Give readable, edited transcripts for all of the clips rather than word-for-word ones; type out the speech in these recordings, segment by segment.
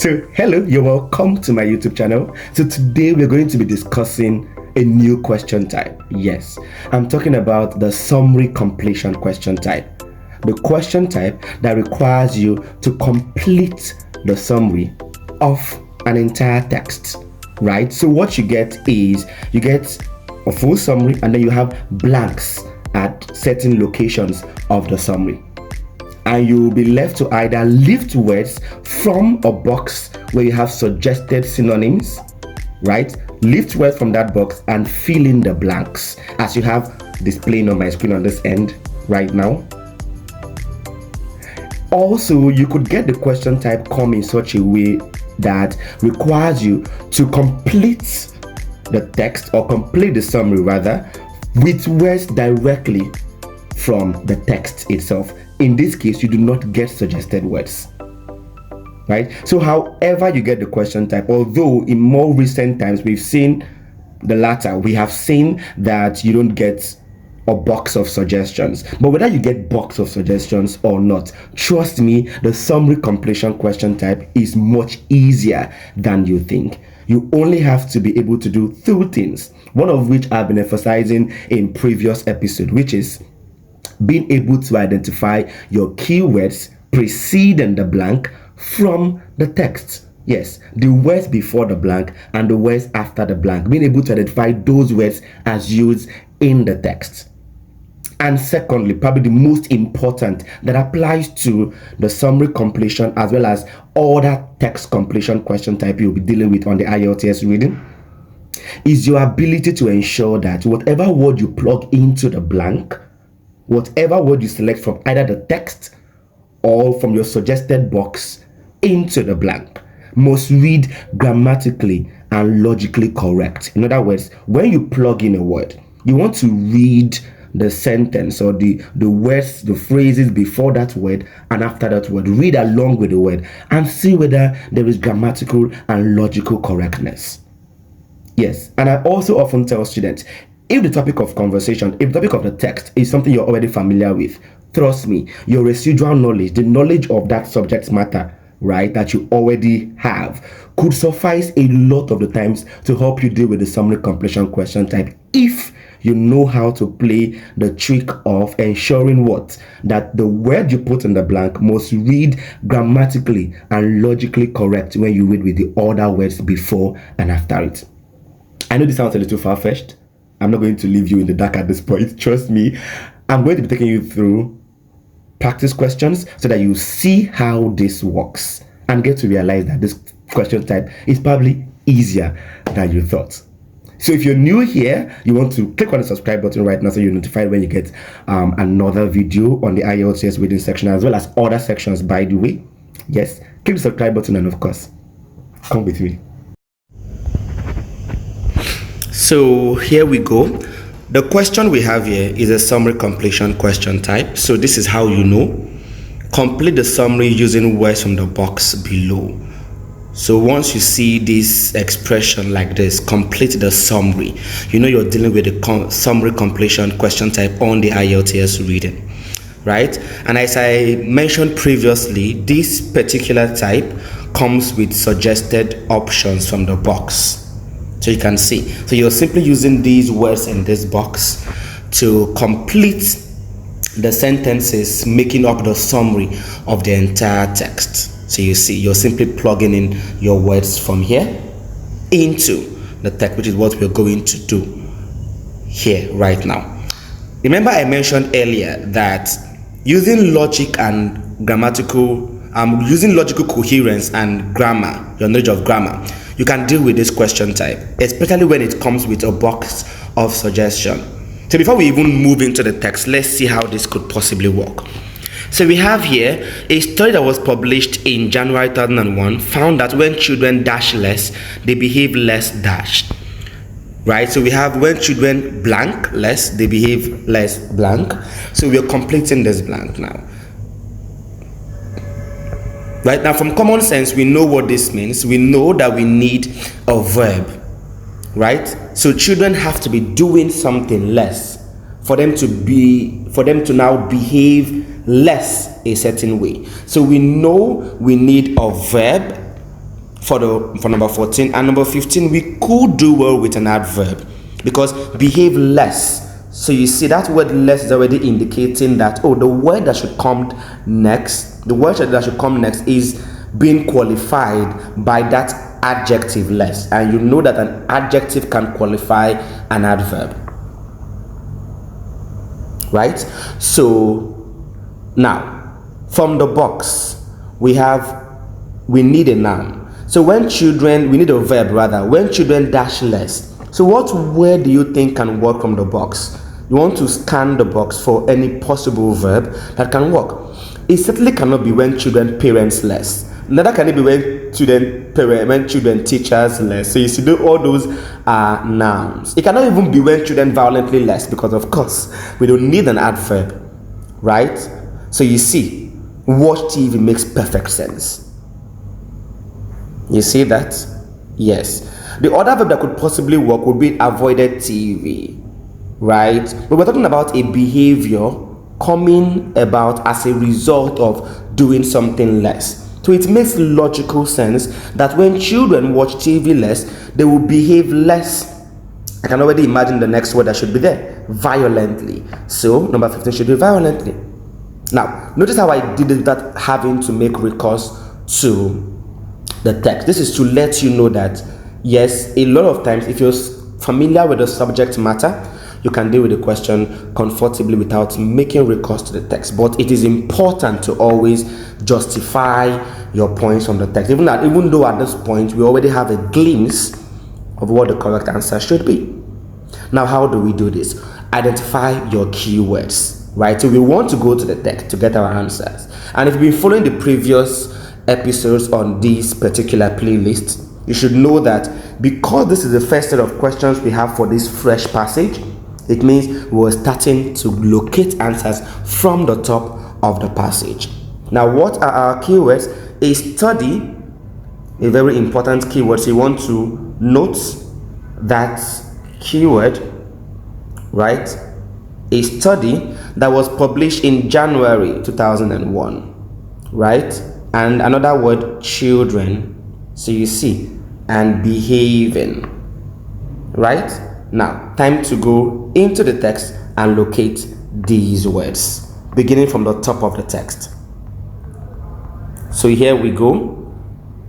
So hello, you're welcome to my YouTube channel. So today we're going to be discussing a new question type. Yes, I'm talking about the summary completion question type. The question type that requires you to complete the summary of an entire text, right? So what you get is you get a full summary and then you have blanks at certain locations of the summary. And you will be left to either lift words from a box where you have suggested synonyms, right? Lift words from that box and fill in the blanks as you have displaying on my screen on this end right now. Also, you could get the question type come in such a way that requires you to complete the text or complete the summary rather with words directly from the text itself. In this case, you do not get suggested words, right? So however you get the question type, although in more recent times we've seen the latter, we have seen that you don't get a box of suggestions. But whether you get box of suggestions or not, trust me, the summary completion question type is much easier than you think. You only have to be able to do two things, one of which I've been emphasizing in previous episode, which is being able to identify your keywords preceding the blank from the text. Yes, the words before the blank and the words after the blank, being able to identify those words as used in the text. And secondly, probably the most important that applies to the summary completion as well as other text completion question type you'll be dealing with on the IELTS reading is your ability to ensure that whatever word you plug into the blank, whatever word you select from either the text or from your suggested box into the blank must read grammatically and logically correct. In other words, when you plug in a word, you want to read the sentence or the words, the phrases before that word and after that word. Read along with the word and see whether there is grammatical and logical correctness. Yes, and I also often tell students, if the topic of conversation, if the topic of the text is something you're already familiar with, trust me, your residual knowledge, the knowledge of that subject matter, right, that you already have, could suffice a lot of the times to help you deal with the summary completion question type if you know how to play the trick of ensuring what? That the word you put in the blank must read grammatically and logically correct when you read with the other words before and after it. I know this sounds a little far-fetched. I'm not going to leave you in the dark at this point. Trust me. I'm going to be taking you through practice questions so that you see how this works and get to realize that this question type is probably easier than you thought. So if you're new here, you want to click on the subscribe button right now so you're notified when you get another video on the IELTS reading section as well as other sections, by the way. Yes, click the subscribe button and of course, come with me. So here we go. The question we have here is a summary completion question type. So this is how you know. Complete the summary using words from the box below. So once you see this expression like this, complete the summary, you know you're dealing with the summary completion question type on the IELTS reading, right? And as I mentioned previously, this particular type comes with suggested options from the box. So you can see, so you're simply using these words in this box to complete the sentences making up the summary of the entire text. So you see, you're simply plugging in your words from here into the text, which is what we're going to do here right now. Remember I mentioned earlier that using logic and grammatical, using logical coherence and grammar, your knowledge of grammar, you can deal with this question type, especially when it comes with a box of suggestion. So before we even move into the text, let's see how this could possibly work. So we have here a study that was published in January 2001 found that when children dash less, they behave less dash. Right? So we have when children blank less, they behave less blank. So we are completing this blank now. Right now, from common sense, we know what this means. We know that we need a verb, right? So children have to be doing something less for them to now behave less a certain way. So we know we need a verb for number 14. And number 15, we could do well with an adverb, because behave less. So you see that word less is already indicating that, oh, the word that should come next, is being qualified by that adjective less. And you know that an adjective can qualify an adverb, right? So now from the box we need a noun. So when children, we need a verb rather, when children dash less. So what word do you think can work from the box? You want to scan the box for any possible verb that can work. It certainly cannot be when children parents less. Neither can it be when children teachers less. So you see, all those are nouns. It cannot even be when children violently less, because of course we don't need an adverb, right? So you see, watch TV makes perfect sense. You see that? Yes. The other verb that could possibly work would be avoided TV, right? But we're talking about a behavior coming about as a result of doing something less. So it makes logical sense that when children watch TV less, they will behave less. I can already imagine the next word that should be there, violently. So number 15 should be violently. Now, notice how I did it without having to make recourse to the text. This is to let you know that, yes, a lot of times, if you're familiar with the subject matter, you can deal with the question comfortably without making recourse to the text. But it is important to always justify your points from the text, even though at this point we already have a glimpse of what the correct answer should be. Now, how do we do this? Identify your keywords, right? So we want to go to the text to get our answers. And if you've been following the previous episodes on this particular playlist, you should know that because this is the first set of questions we have for this fresh passage, it means we're starting to locate answers from the top of the passage. Now, what are our keywords? A study, a very important keyword. So you want to note that keyword, right? A study that was published in January 2001, right? And another word, children. So you see, and behaving, right? Now, time to go into the text and locate these words, beginning from the top of the text. So here we go.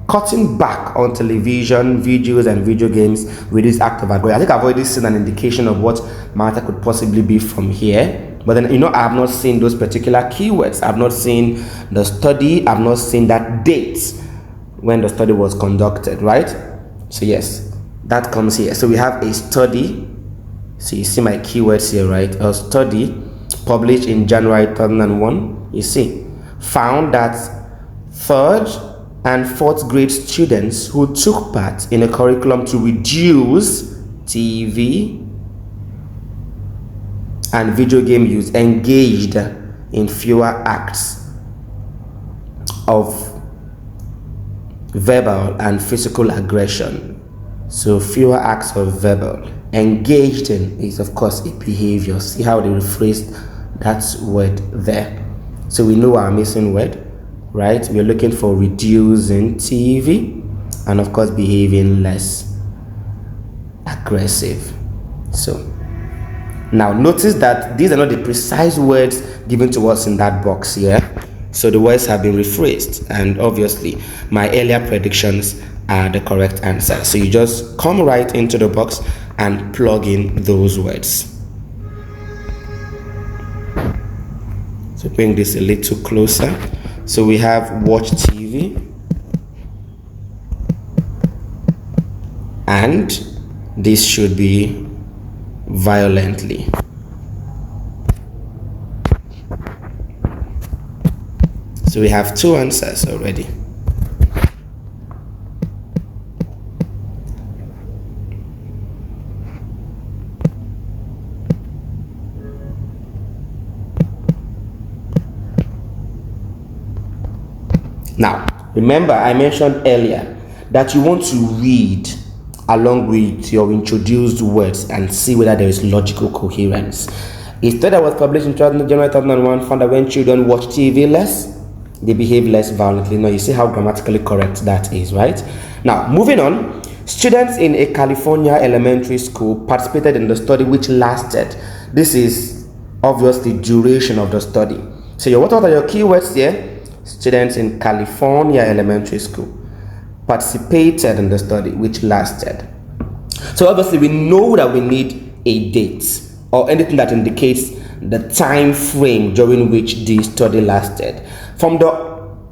Cutting back on television, videos, and video games with this act of aggression. I think I've already seen an indication of what matter could possibly be from here. But then, I have not seen those particular keywords. I've not seen the study. I've not seen that date when the study was conducted, right? So yes, that comes here. So we have a study. So you see my keywords here, right? A study published in January 2001. You see, found that 3rd and 4th grade students who took part in a curriculum to reduce TV and video game use engaged in fewer acts of verbal and physical aggression. So fewer acts of verbal. Engaged in is, of course, a behavior. See how they rephrased that word there. So we know our missing word, right? We're looking for reducing TV and, of course, behaving less aggressive. So now notice that these are not the precise words given to us in that box here. So the words have been rephrased, and obviously my earlier predictions are the correct answer. So you just come right into the box and plug in those words. So bring this a little closer. So we have watch TV and this should be violently. So we have 2 answers already. Now, remember I mentioned earlier that you want to read along with your introduced words and see whether there is logical coherence. A study that was published in January 2001 found that when children watch TV less, they behave less violently. Now you see how grammatically correct that is, right? Now moving on, students in a California elementary school participated in the study which lasted. This is obviously duration of the study. So what are your keywords here? Students in California elementary school participated in the study which lasted. So obviously we know that we need a date or anything that indicates the time frame during which the study lasted. From the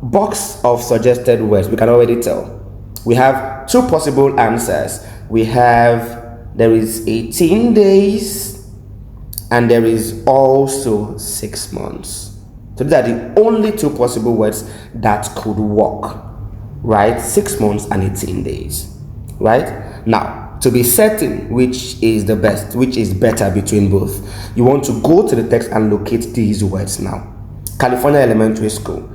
box of suggested words, we can already tell. We have two possible answers. We have, there is 18 days and there is also 6 months. So these are the only two possible words that could work, right? 6 months and 18 days, right? Now, to be certain which is the best, which is better between both, you want to go to the text and locate these words now. California elementary school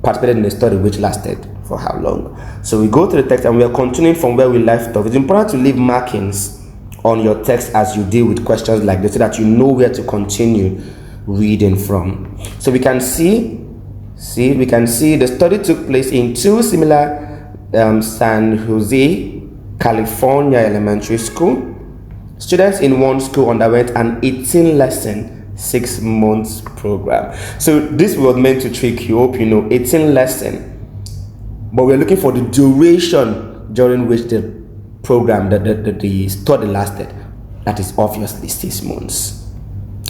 participated in a study which lasted for how long? So we go to the text and we are continuing from where we left off. It's important to leave markings on your text as you deal with questions like this so that you know where to continue reading from. So we can see the study took place in two similar San Jose, California elementary school. Students in one school underwent an 18 lesson 6 months program. So this was meant to trick you. Hope you know 18 lesson, but we're looking for the duration during which the program the study lasted. That is obviously 6 months.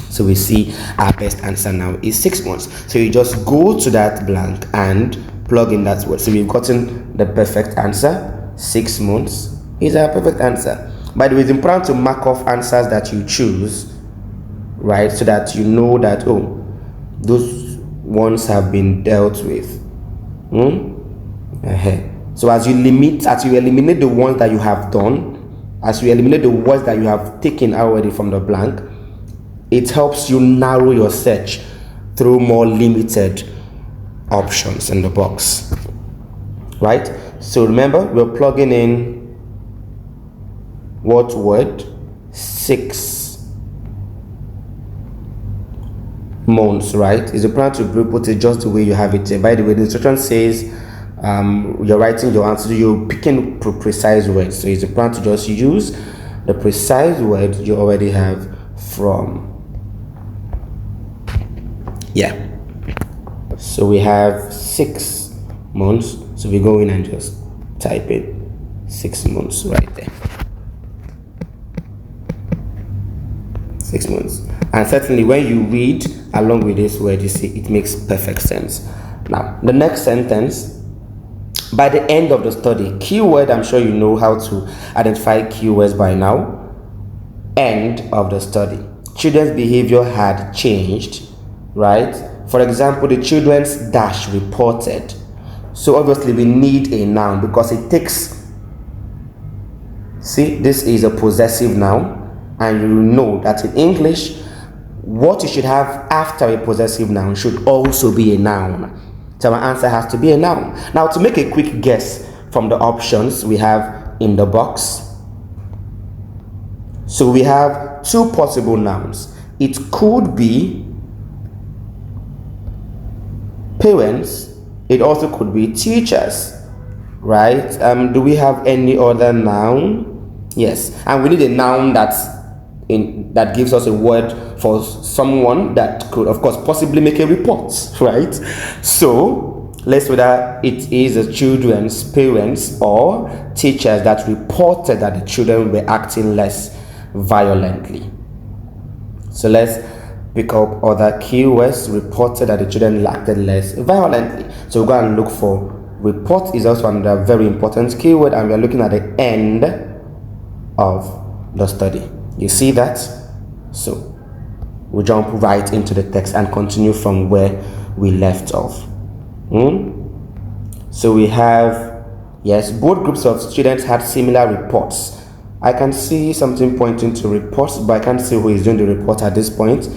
So we see our best answer now is 6 months. So you just go to that blank and plug in that word. So we've gotten the perfect answer. 6 months is our perfect answer. By the way, it's important to mark off answers that you choose, right? So that you know that, oh, those ones have been dealt with. So as you eliminate the ones that you have done, as you eliminate the words that you have taken already from the blank, it helps you narrow your search through more limited options in the box, right? So remember, we're plugging in what word? 6 months, right? It's important to put it just the way you have it here. By the way, the instruction says you're writing your answer, you're picking precise words. So it's important to just use the precise word you already have from. Yeah. So we have 6 months. So we go in and just type in 6 months right there. 6 months. And certainly when you read along with this word, you see it makes perfect sense. Now, the next sentence, by the end of the study, keyword, I'm sure you know how to identify keywords by now. End of the study. Children's behavior had changed, right? For example, the children's dash reported. So obviously we need a noun because it takes, see, this is a possessive noun. And you know that in English, what you should have after a possessive noun should also be a noun. So my answer has to be a noun. Now, to make a quick guess from the options we have in the box. So we have two possible nouns. It could be parents. It also could be teachers, right? Do we have any other noun? Yes, and we need a noun that gives us a word for someone that could, of course, possibly make a report, right? So let's say that it is the children's parents or teachers that reported that the children were acting less violently. So let's pick up other keywords. Reported that the children acted less violently. So we'll go and look for report is also another very important keyword, and we are looking at the end of the study. You see that? So we'll jump right into the text and continue from where we left off. So we have, yes, both groups of students had similar reports. I can see something pointing to reports, but I can't see who is doing the report at this point.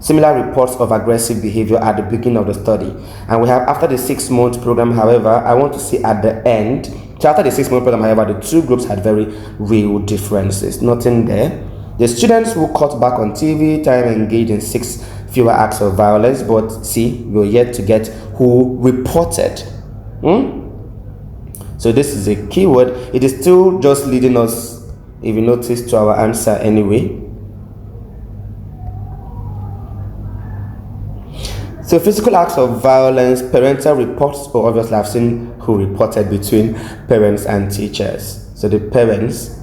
Similar reports of aggressive behavior at the beginning of the study. And we have after the 6 month program, however, I want to see at the end. So after the 6 month program, however, the two groups had very real differences. Nothing there. The students who cut back on TV time engaged in 6 fewer acts of violence, but see, we're yet to get who reported. So this is a keyword. It is still just leading us, if you notice, to our answer anyway. So physical acts of violence, parental reports, or obviously I've seen who reported between parents and teachers. So the parents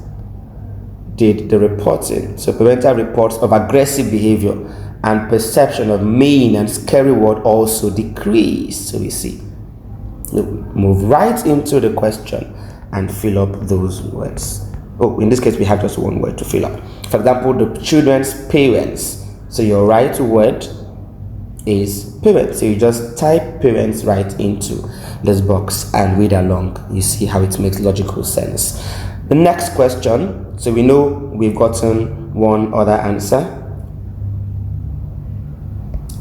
did the reporting. So parental reports of aggressive behavior and perception of mean and scary word also decreased. So we see. Move right into the question and fill up those words. Oh, in this case, we have just one word to fill up. For example, the children's parents. So your right word is parents. So you just type parents right into this box and read along. You see how it makes logical sense. The next question. So we know we've gotten one other answer,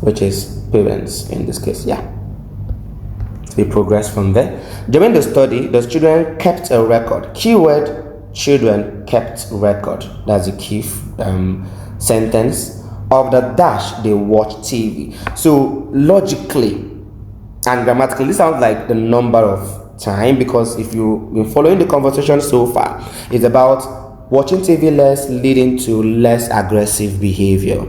which is parents in this case. Yeah. We progress from there. During the study, the children kept a record. Keyword, children kept record. That's a key sentence. Of the dash they watch TV. So logically and grammatically, this sounds like the number of time, because if you've been following the conversation so far, it's about watching TV less leading to less aggressive behavior.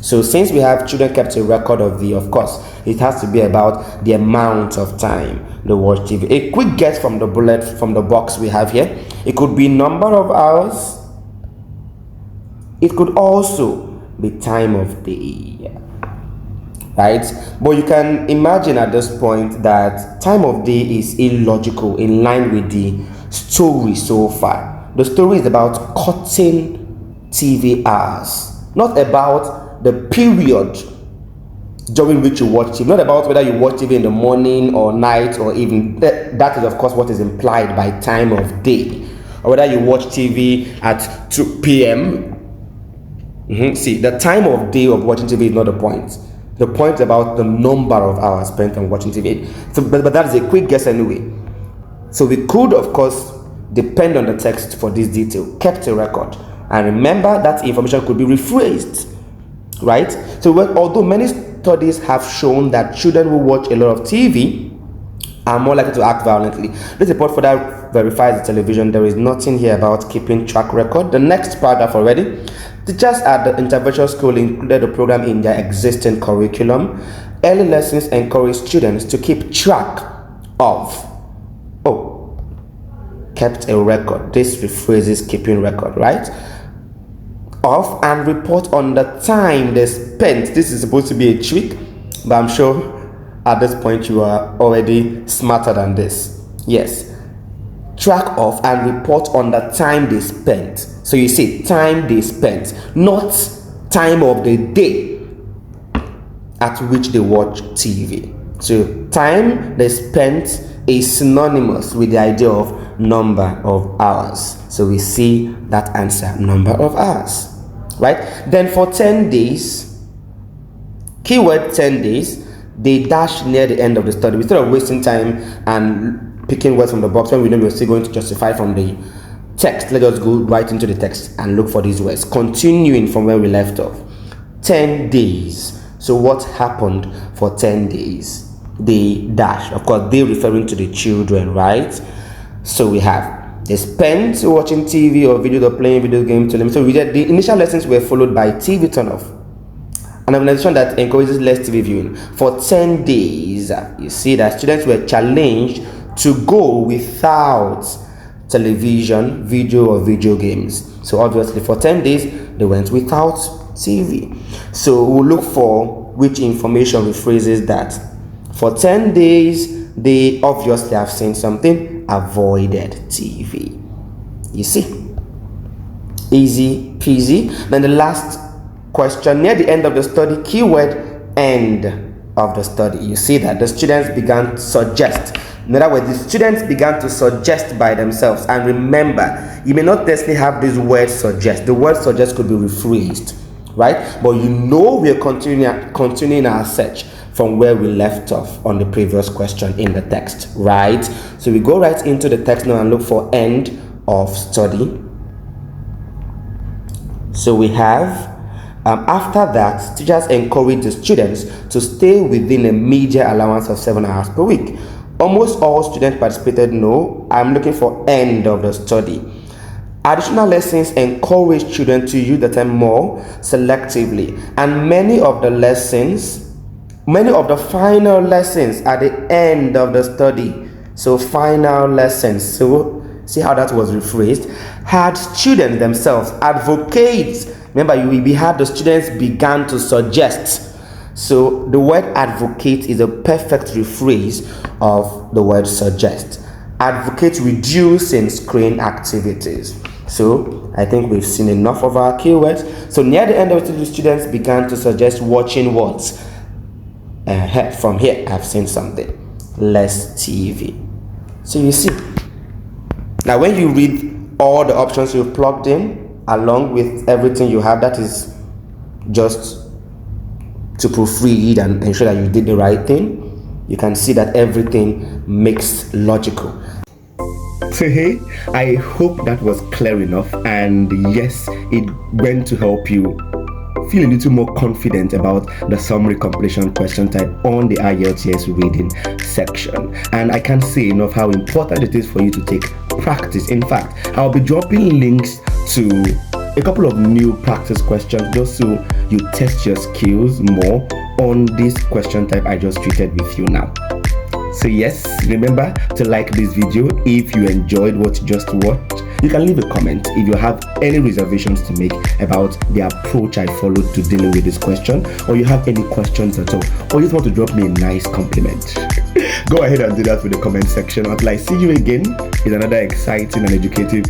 So since we have children kept a record of course, it has to be about the amount of time they watch TV. A quick guess from the bullet from the box we have here. It could be number of hours. It could also be time of day, right? But you can imagine at this point that time of day is illogical in line with the story so far. The story is about cutting TV hours, not about the period during which you watch TV, not about whether you watch TV in the morning or night or even that is of course what is implied by time of day, or whether you watch TV at 2 p.m. See, the time of day of watching TV is not the point. The point is about the number of hours spent on watching TV. So, but that is a quick guess anyway. So we could, of course, depend on the text for this detail. Kept a record. And remember that information could be rephrased, right? So although many studies have shown that children who watch a lot of TV are more likely to act violently. This report further verifies the television. There is nothing here about keeping track record. The next paragraph already. Teachers at the intervention school included the program in their existing curriculum. Early lessons encourage students to keep track of, kept a record. This rephrases keeping record, right? Of and report on the time they spent. This is supposed to be a trick, but I'm sure at this point you are already smarter than this. Yes. Track of and report on the time they spent. So you see time they spent, not time of the day at which they watch TV. So time they spent is synonymous with the idea of number of hours. So we see that answer, number of hours, right? Then for 10 days, keyword 10 days, they dash near the end of the study. Instead of wasting time and picking words from the box when we know we're still going to justify from the text, let us go right into the text and look for these words, continuing from where we left off. 10 days. So what happened for 10 days? They dash. Of course, they referring to the children, right? So we have they spent watching TV or video or playing video games to them. So we did, the initial lessons were followed by TV turn off. An organization that encourages less TV viewing. For 10 days, you see that students were challenged to go without television, video or video games. So obviously for 10 days, they went without TV. So we'll look for which information rephrases that. For 10 days, they obviously have seen something, avoided TV. You see? Easy peasy. Then the last question, near the end of the study, keyword end of the study. You see that the students began to suggest. In other words, the students began to suggest by themselves. And remember, you may not necessarily have this word suggest. The word suggest could be rephrased, right? But you know we are continuing our search from where we left off on the previous question in the text, right? So we go right into the text now and look for end of study. So we have After that, teachers encourage the students to stay within a media allowance of 7 hours per week. Almost all students participated. No, I'm looking for end of the study. Additional lessons encourage children to use the time more selectively, and many of the final lessons at the end of the study, so final lessons, so see how that was rephrased, had students themselves advocate. Remember, we had the students began to suggest. So the word advocate is a perfect rephrase of the word suggest. Advocate reducing screen activities. So I think we've seen enough of our keywords. So near the end of the students began to suggest watching what? From here, I've seen something. Less TV. So you see. Now when you read all the options you've plugged in, along with everything you have, that is just to proofread and ensure that you did the right thing, you can see that everything makes logical. So hey, I hope that was clear enough, and yes, it went to help you feel a little more confident about the summary completion question type on the IELTS reading section. And I can't say enough how important it is for you to take practice. In fact, I'll be dropping links to a couple of new practice questions just so you test your skills more on this question type I just treated with you now. So yes, remember to like this video if you enjoyed what you just watched. You can leave a comment if you have any reservations to make about the approach I followed to dealing with this question, or you have any questions at all, or you just want to drop me a nice compliment. Go ahead and do that with the comment section. Until I see you again in another exciting and educative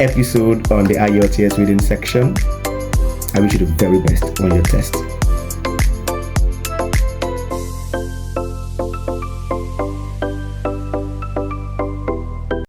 episode on the IELTS reading section, I wish you the very best on your test.